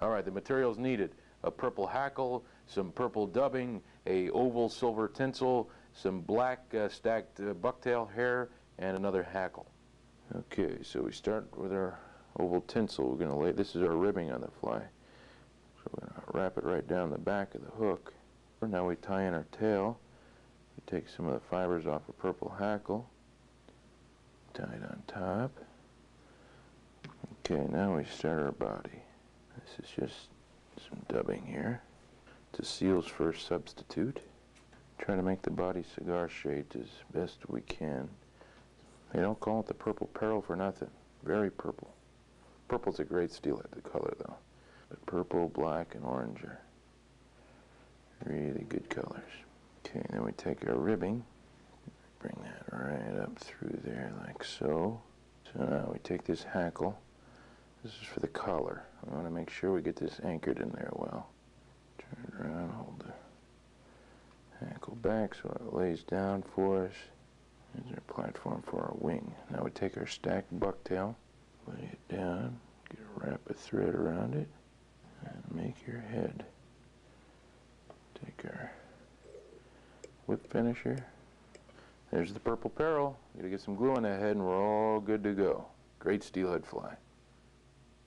All right, the materials needed: a purple hackle, some purple dubbing, a oval silver tinsel, some black stacked bucktail hair, and another hackle. Okay, so we start with our oval tinsel. We're going to lay, this is our ribbing on the fly. So we're going to wrap it right down the back of the hook. Now we tie in our tail. We take some of the fibers off the purple hackle, tie it on top. Okay, now we start our body. This is just some dubbing here. It's a seals first substitute. Try to make the body cigar shaped as best we can. They don't call it the purple Peril for nothing. Very purple. Purple's a great steelhead color though. But purple, black, and orange are really good colors. Okay, then we take our ribbing, bring that right up through there like so. So now we take this hackle. This is for the collar. We want to make sure we get this anchored in there well. Turn it around, hold the hackle back so it lays down for us. Here's our platform for our wing. Now we take our stacked bucktail, lay it down, wrap a thread around it, and make your head. Take our whip finisher. There's the purple Peril. Gotta get some glue on that head and we're all good to go. Great steelhead fly.